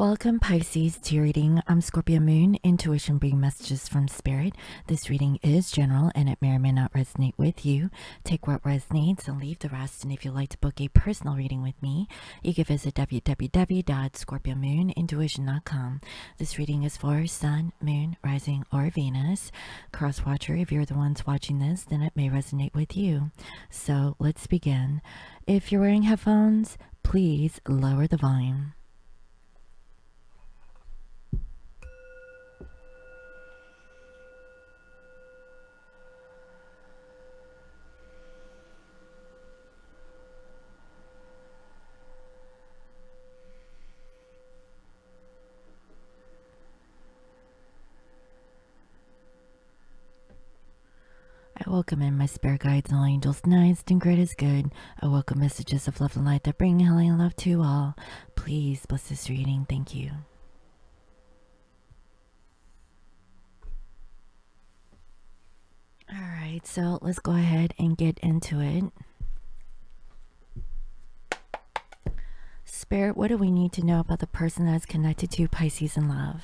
Welcome, Pisces, to your reading. I'm Scorpio Moon. Intuition bring messages from Spirit. This reading is general and it may or may not resonate with you. Take what resonates and leave the rest. And if you'd like to book a personal reading with me, you can visit www.scorpiomoonintuition.com. This reading is for Sun, Moon, Rising, or Venus. Cross watcher, if you're the ones watching this, then it may resonate with you. So let's begin. If you're wearing headphones, please lower the volume. I welcome in my spirit guides and all angels, nice and great is good. I welcome messages of love and light that bring healing and love to all. Please bless this reading. Thank you. Alright, so let's go ahead and get into it. Spirit, what do we need to know about the person that is connected to Pisces in love?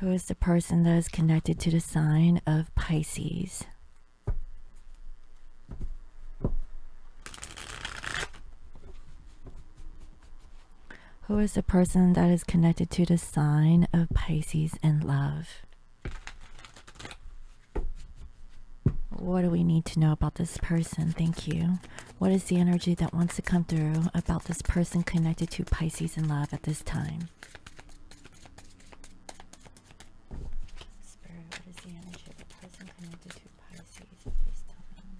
Who is the person that is connected to the sign of Pisces? Who is the person that is connected to the sign of Pisces in love? What do we need to know about this person? Thank you. What is the energy that wants to come through about this person connected to Pisces in love at this time? Spirit, what is the energy of the person connected to Pisces at this time?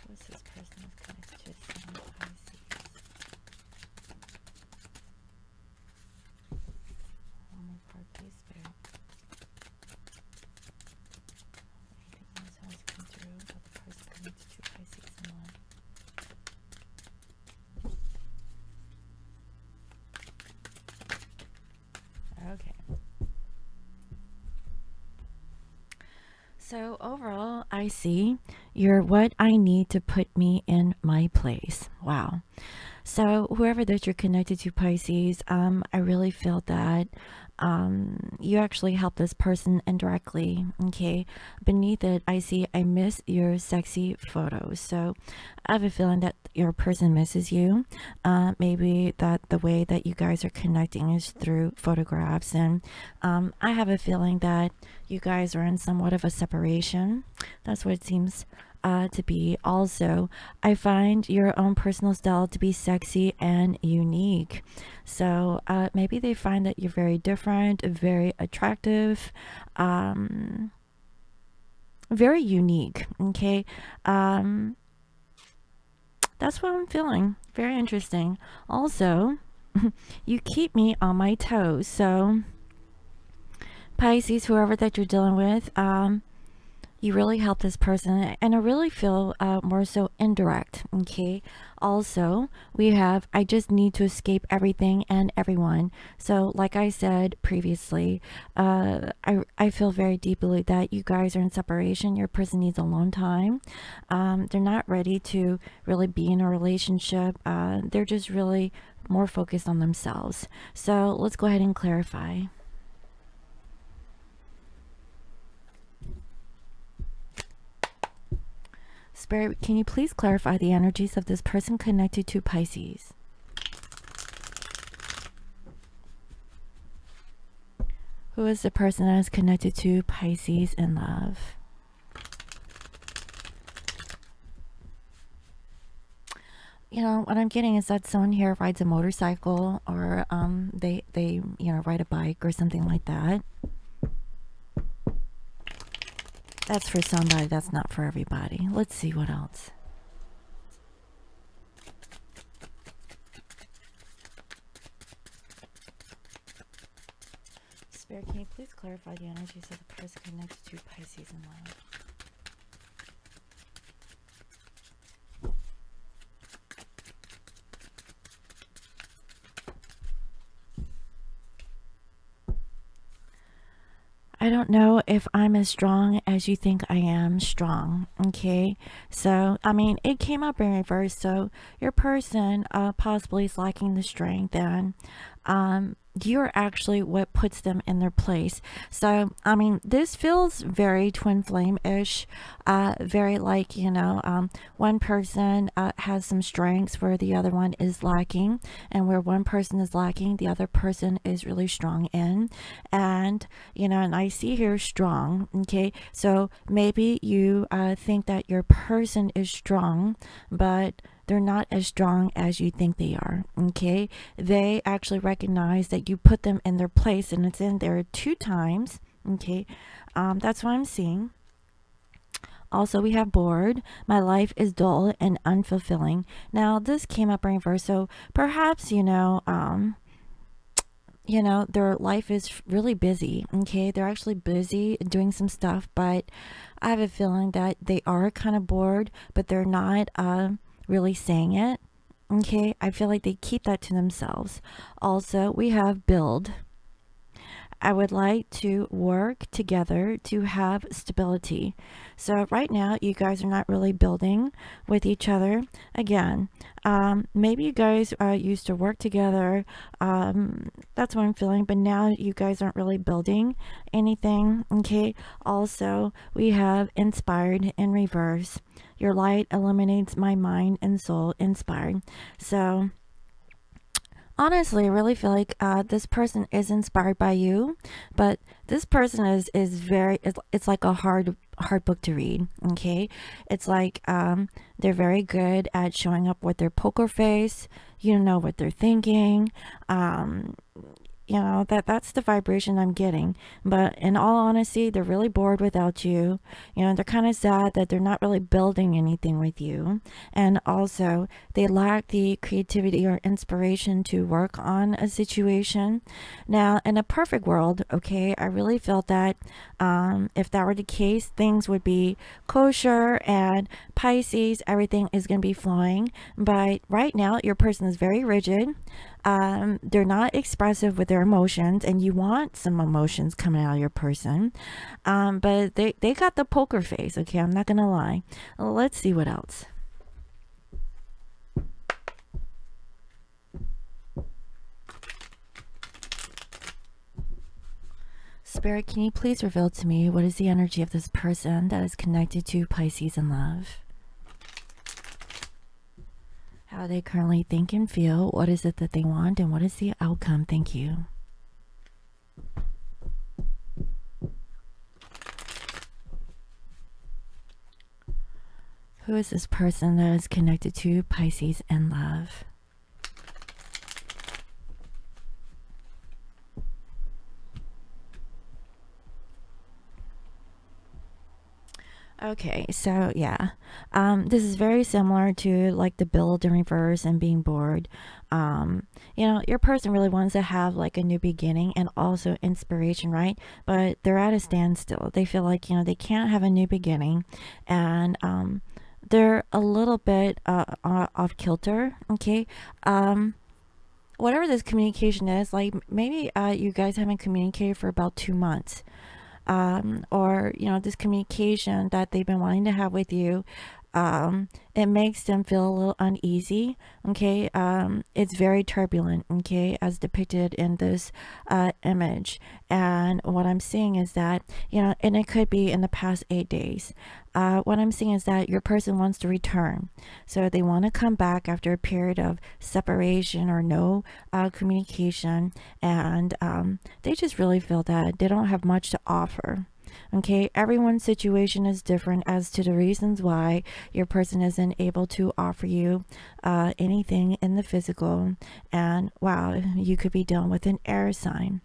Who is this person that's connected to the sign of Pisces? One more card, please, Spirit. Anything else that wants to come through about the person connected to Pisces in love? Okay. So overall, I see you're what I need to put me in my place. Wow. So whoever that you're connected to, Pisces, I really feel that you actually help this person indirectly. Okay, beneath it, I see I miss your sexy photos. So I have a feeling that your person misses you. Maybe that the way that you guys are connecting is through photographs, and I have a feeling that you guys are in somewhat of a separation. That's what it seems to be. Also, I find your own personal style to be sexy and unique. So maybe they find that you're very different, very attractive, very unique. Okay, that's what I'm feeling. Very interesting. Also, you keep me on my toes. So Pisces, whoever that you're dealing with, you really help this person, and I really feel more so indirect. Okay, also we have I just need to escape everything and everyone. So like I said previously, I feel very deeply that you guys are in separation. Your person needs alone time. They're not ready to really be in a relationship. They're just really more focused on themselves. So let's go ahead and clarify. Spirit, can you please clarify the energies of this person connected to Pisces? Who is the person that is connected to Pisces in love? You know, what I'm getting is that someone here rides a motorcycle, or they ride a bike or something like that. That's for somebody, that's not for everybody. Let's see what else. Spirit, can you please clarify the energies of the person connected to Pisces in love? I don't know if I'm as strong as you think I am strong. Okay. So, I mean, it came up in reverse. So, your person possibly is lacking the strength, and you're actually what puts them in their place. So, I mean, this feels very twin flame ish, very like, one person has some strengths where the other one is lacking, and where one person is lacking, the other person is really strong in. And, and I see here strong. Okay. So, maybe you think that your person is strong, but they're not as strong as you think they are. Okay. They actually recognize that you put them in their place, and it's in there 2 times. Okay. That's what I'm seeing. Also, we have bored. My life is dull and unfulfilling. Now, this came up in reverse. So perhaps, their life is really busy. Okay. They're actually busy doing some stuff, but I have a feeling that they are kind of bored, but they're not really saying it. Okay. I feel like they keep that to themselves. Also, we have build. I would like to work together to have stability. So right now, you guys are not really building with each other. Again, maybe you guys used to work together. That's what I'm feeling. But now you guys aren't really building anything. Okay. Also, we have inspired in reverse. Your light illuminates my mind and soul. Inspired. So honestly, I really feel like this person is inspired by you, but this person is very, it's like a hard book to read. Okay. It's like they're very good at showing up with their poker face. You don't know what they're thinking. That's the vibration I'm getting. But in all honesty, they're really bored without you. They're kind of sad that they're not really building anything with you. And also, they lack the creativity or inspiration to work on a situation. Now, in a perfect world, okay, I really felt that if that were the case, things would be kosher and Pisces, everything is going to be flowing. But right now, your person is very rigid. They're not expressive with their emotions, and you want some emotions coming out of your person. But they got the poker face. Okay. I'm not going to lie. Let's see what else. Spirit, can you please reveal to me what is the energy of this person that is connected to Pisces in love? How they currently think and feel, what is it that they want, and what is the outcome? Thank you. Who is this person that is connected to Pisces in love? Okay, so yeah, this is very similar to like the build in reverse and being bored. Your person really wants to have like a new beginning and also inspiration, right? But they're at a standstill. They feel like, they can't have a new beginning, and they're a little bit off kilter. Okay. Whatever this communication is, like maybe you guys haven't communicated for about 2 months. Or this communication that they've been wanting to have with you, it makes them feel a little uneasy. Okay. It's very turbulent. Okay. As depicted in this image. And what I'm seeing is that, and it could be in the past 8 days. What I'm seeing is that your person wants to return. So they want to come back after a period of separation or no communication. And they just really feel that they don't have much to offer. Okay, everyone's situation is different as to the reasons why your person isn't able to offer you anything in the physical. And wow, you could be dealing with an air sign.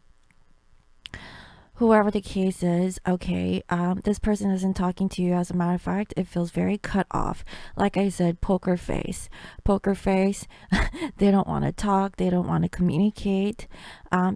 Whoever the case is, okay, this person isn't talking to you. As a matter of fact, it feels very cut off. Like I said, poker face. Poker face. They don't want to talk. They don't want to communicate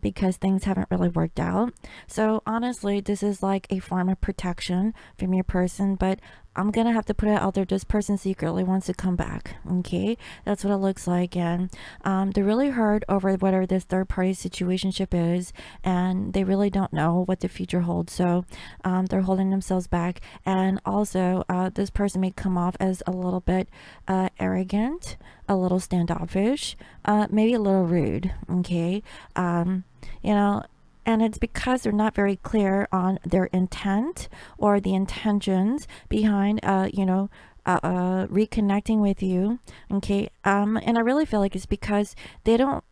because things haven't really worked out. So honestly, this is like a form of protection from your person. But I'm gonna have to put it out there. This person secretly wants to come back. Okay, that's what it looks like, and they're really hurt over whatever this third-party situationship is, and they really don't know what the future holds. So they're holding themselves back, and also this person may come off as a little bit arrogant, a little standoffish, maybe a little rude. Okay, you know, and it's because they're not very clear on their intent or the intentions behind reconnecting with you. Okay, and I really feel like it's because they're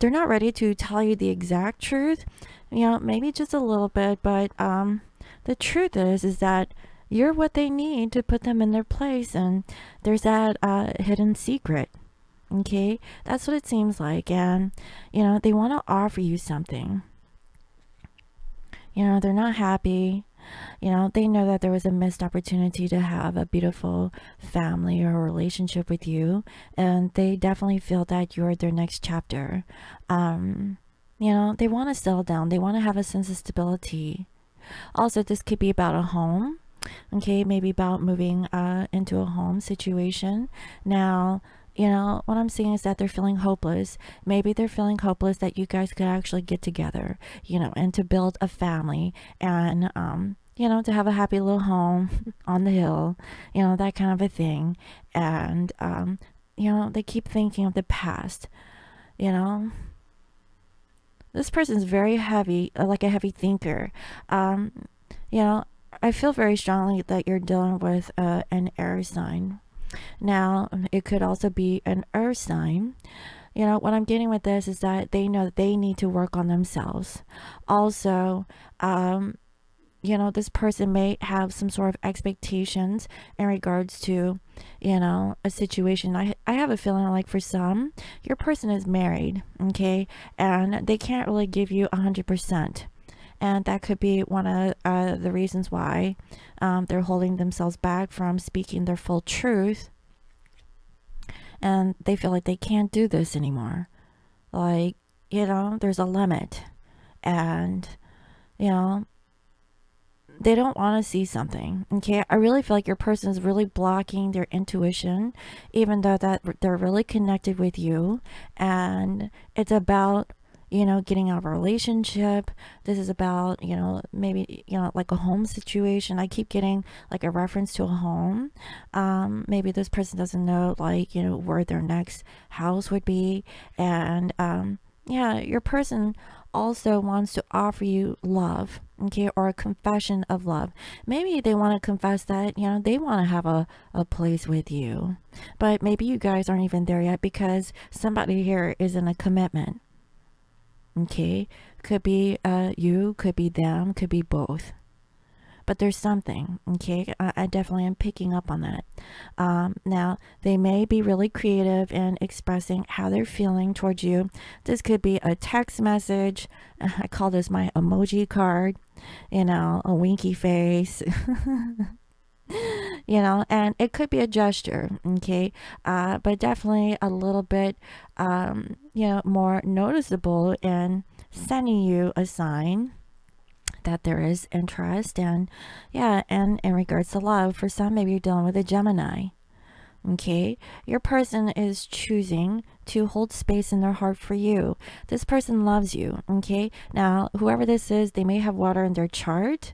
not ready to tell you the exact truth, maybe just a little bit, but the truth is that you're what they need to put them in their place, and there's that hidden secret. Okay, that's what it seems like, and they want to offer you something. They're not happy. They know that there was a missed opportunity to have a beautiful family or relationship with you, and they definitely feel that you're their next chapter. They want to settle down. They want to have a sense of stability. Also, this could be about a home. Okay, maybe about moving into a home situation. Now, what I'm seeing is that they're feeling hopeless. Maybe they're feeling hopeless that you guys could actually get together, and to build a family, and, to have a happy little home on the hill, that kind of a thing. And, they keep thinking of the past, This person's very heavy, like a heavy thinker. I feel very strongly that you're dealing with an air sign. Now, it could also be an earth sign. What I'm getting with this is that they know that they need to work on themselves. Also, this person may have some sort of expectations in regards to, a situation. I have a feeling like for some, your person is married, okay? And they can't really give you 100%. And that could be one of the reasons why they're holding themselves back from speaking their full truth. And they feel like they can't do this anymore. Like, there's a limit. And, they don't want to see something. Okay, I really feel like your person is really blocking their intuition, even though that they're really connected with you. And it's about getting out of a relationship. This is about, maybe, like a home situation. I keep getting like a reference to a home. Maybe this person doesn't know, like, where their next house would be. And, yeah, your person also wants to offer you love, okay, or a confession of love. Maybe they want to confess that, they want to have a place with you. But maybe you guys aren't even there yet because somebody here is in a commitment. Okay, could be you, could be them, could be both. But there's something, okay? I definitely am picking up on that. Now, they may be really creative in expressing how they're feeling towards you. This could be a text message. I call this my emoji card, a winky face. And it could be a gesture, okay? But definitely a little bit, more noticeable in sending you a sign that there is interest. And yeah, and in regards to love, for some, maybe you're dealing with a Gemini. Okay, your person is choosing to hold space in their heart for you. This person loves you. Okay, now whoever this is, they may have water in their chart,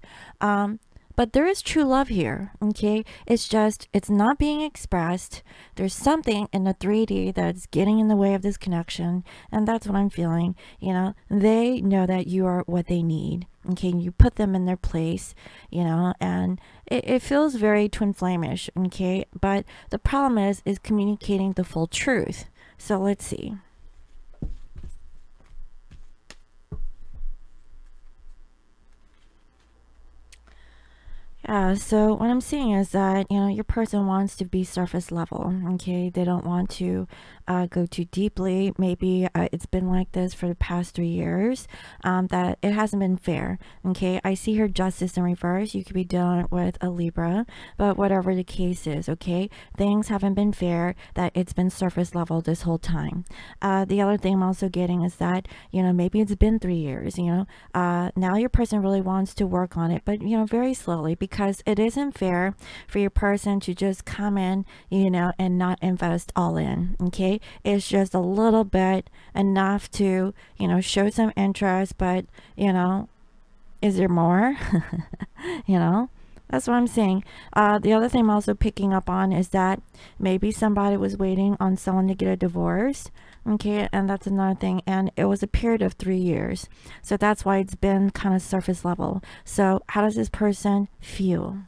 but there is true love here. Okay, it's just, it's not being expressed. There's something in the 3D that's getting in the way of this connection, and that's what I'm feeling. They know that you are what they need. Okay, you put them in their place, and it feels very twin flamish. Okay, but the problem is communicating the full truth. So let's see. Yeah, so what I'm seeing is that, your person wants to be surface level, okay? They don't want to go too deeply. Maybe it's been like this for the past 3 years, that it hasn't been fair, okay? I see here justice in reverse. You could be dealing with a Libra, but whatever the case is, okay? Things haven't been fair, that it's been surface level this whole time. The other thing I'm also getting is that, maybe it's been 3 years, now your person really wants to work on it, but, very slowly, because because it isn't fair for your person to just come in, you know, and not invest all in. Okay, it's just a little bit enough to, you know, show some interest, but you know, is there more? You know, that's what I'm saying. The other thing I'm also picking up on is that maybe somebody was waiting on someone to get a divorce. Okay, and that's another thing. And it was a period of 3 years. So that's why it's been kind of surface level. So how does this person feel?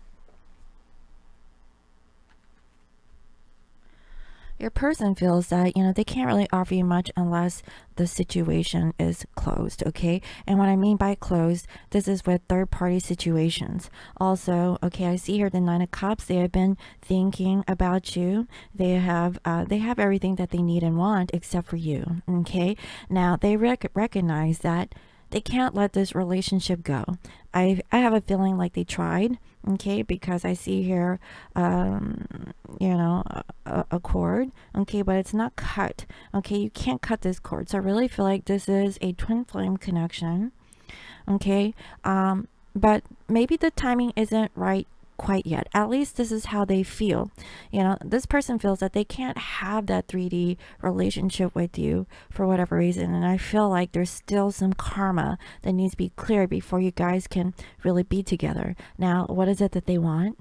Your person feels that, you know, they can't really offer you much unless the situation is closed. Okay, and what I mean by closed, this is with third party situations. Also, okay, I see here the 9 of Cups. They have been thinking about you. They have everything that they need and want except for you. Okay, now they recognize that they can't let this relationship go. I have a feeling like they tried. Okay, because I see here, you know, a cord. Okay, but it's not cut. Okay, you can't cut this cord. So I really feel like this is a twin flame connection. Okay, but maybe the timing isn't right quite yet. At least this is how they feel. You know, this person feels that they can't have that 3D relationship with you for whatever reason. And I feel like there's still some karma that needs to be cleared before you guys can really be together. Now, what is it that they want?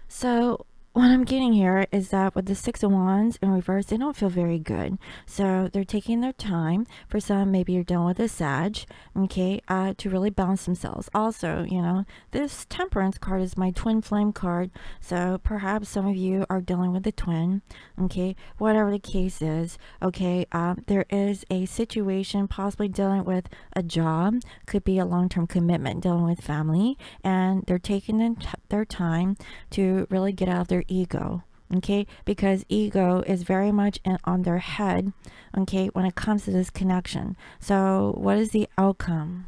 So what I'm getting here is that with the 6 of Wands in reverse, they don't feel very good. So they're taking their time. For some, maybe you're done with a Sag, okay, to really balance themselves. Also, you know, this Temperance card is my twin flame card. So perhaps some of you are dealing with the twin, okay, whatever the case is, okay. There is a situation possibly dealing with a job, could be a long-term commitment, dealing with family, and they're taking their time to really get out of their ego, okay, because ego is very much on their head, okay, when it comes to this connection. So what is the outcome?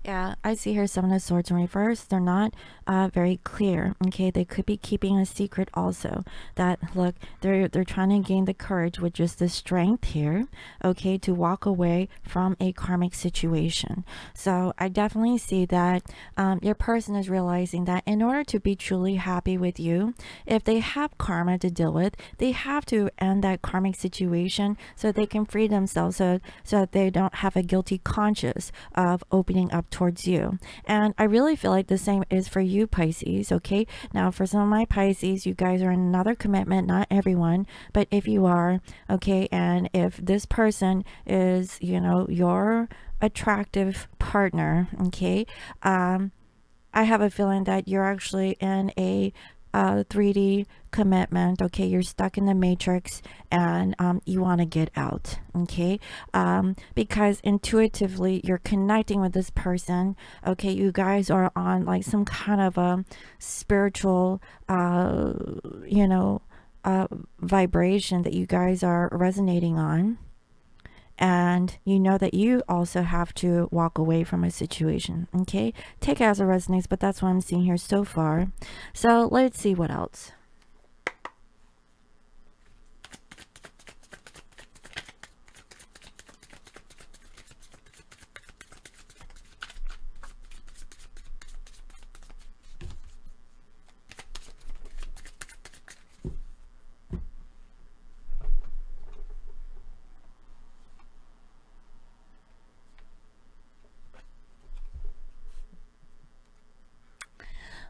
Yeah, I see here 7 of Swords in reverse. They're not very clear. Okay, they could be keeping a secret also. That look, they're trying to gain the courage with just the strength here. Okay, to walk away from a karmic situation. So I definitely see that your person is realizing that in order to be truly happy with you, if they have karma to deal with, they have to end that karmic situation so they can free themselves, so that they don't have a guilty conscience of opening up towards you. And I really feel like the same is for you, Pisces. Okay, now for some of my Pisces, you guys are in another commitment. Not everyone, but if you are, okay, and if this person is, you know, your attractive partner, okay, I have a feeling that you're actually in a 3D commitment. Okay, you're stuck in the matrix, and you want to get out. Okay, because intuitively you're connecting with this person. Okay, you guys are on like some kind of a spiritual you know, vibration that you guys are resonating on, and you know that you also have to walk away from a situation. Okay, take it as it resonates, but that's what I'm seeing here so far. So let's see what else.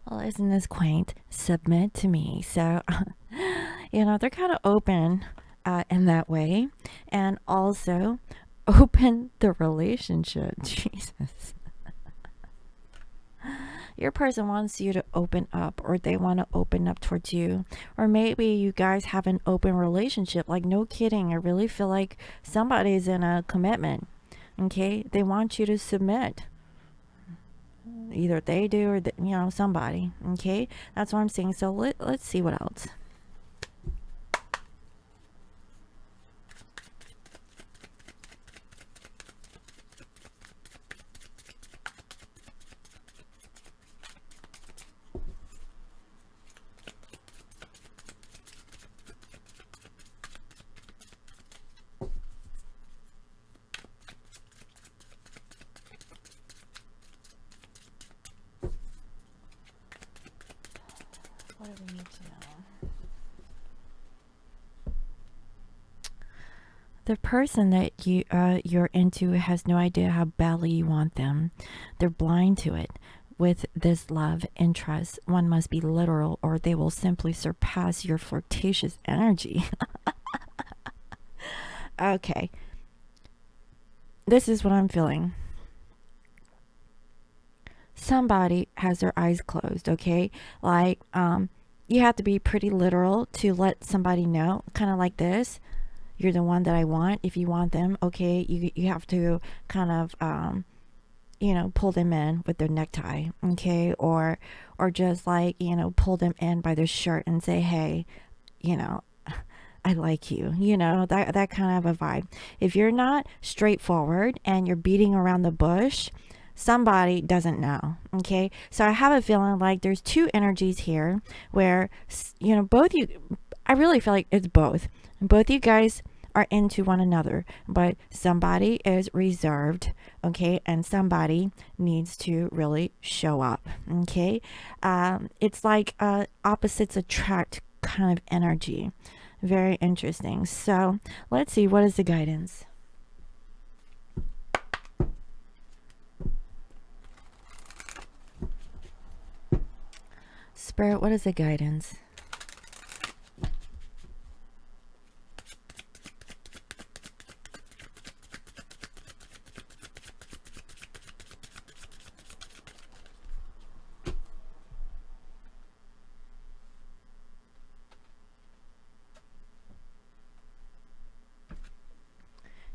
Well, isn't this quaint? Submit to me. So, you know, they're kind of open in that way. And also, open the relationship. Jesus. Your person wants you to open up, or they want to open up towards you. Or maybe you guys have an open relationship. Like, no kidding. I really feel like somebody's in a commitment. Okay? They want you to submit. Either they do, or you know, somebody. Okay, that's what I'm saying. So let's see what else. What do we need to know? The person that you're into has no idea how badly you want them. They're blind to it. With this love and trust, one must be literal, or they will simply surpass your flirtatious energy. Okay, this is what I'm feeling. Somebody has their eyes closed, okay? Like, you have to be pretty literal to let somebody know, kind of like this. You're the one that I want. If you want them, okay, you have to kind of, pull them in with their necktie, okay? Or just like, pull them in by their shirt and say, hey, you know, I like you, that kind of a vibe. If you're not straightforward and you're beating around the bush, somebody doesn't know. Okay. So I have a feeling like there's two energies here where, both you, I really feel like it's both. Both you guys are into one another, but somebody is reserved, okay, and somebody needs to really show up, okay. It's like opposites attract kind of energy. Very interesting. So let's see, what is the guidance? Spirit, what is the guidance?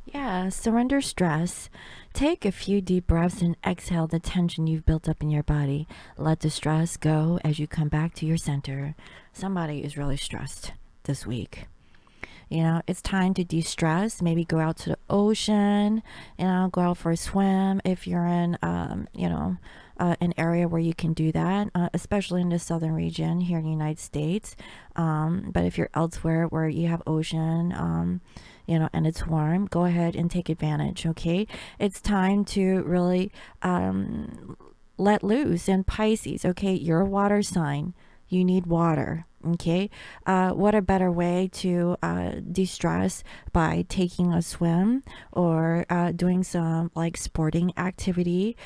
Yeah, surrender stress. Take a few deep breaths and exhale the tension you've built up in your body. Let the stress go as you come back to your center. Somebody is really stressed this week. It's time to de-stress. Maybe go out to the ocean, go out for a swim if you're in, an area where you can do that, especially in the southern region here in the United States. But if you're elsewhere where you have ocean, and it's warm, go ahead and take advantage, okay? It's time to really let loose. And Pisces, okay, you're a water sign. You need water, okay? What a better way to de-stress by taking a swim or doing some like sporting activity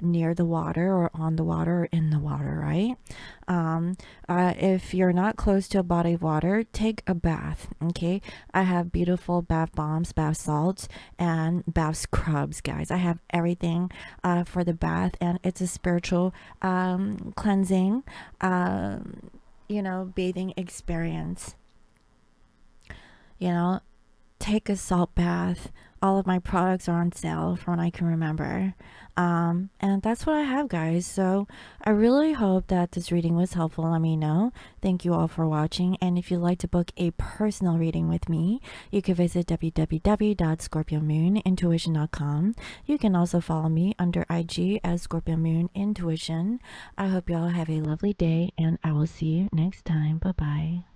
near the water or on the water or in the water, right? If you're not close to a body of water, take a bath, okay? I have beautiful bath bombs, bath salts, and bath scrubs, guys. I have everything for the bath, and it's a spiritual cleansing, bathing experience. Take a salt bath. All of my products are on sale from what I can remember. And that's what I have, guys. So I really hope that this reading was helpful. Let me know. Thank you all for watching. And if you'd like to book a personal reading with me, you can visit www.scorpiomoonintuition.com. You can also follow me under IG as Scorpio Moon Intuition. I hope you all have a lovely day, and I will see you next time. Bye-bye.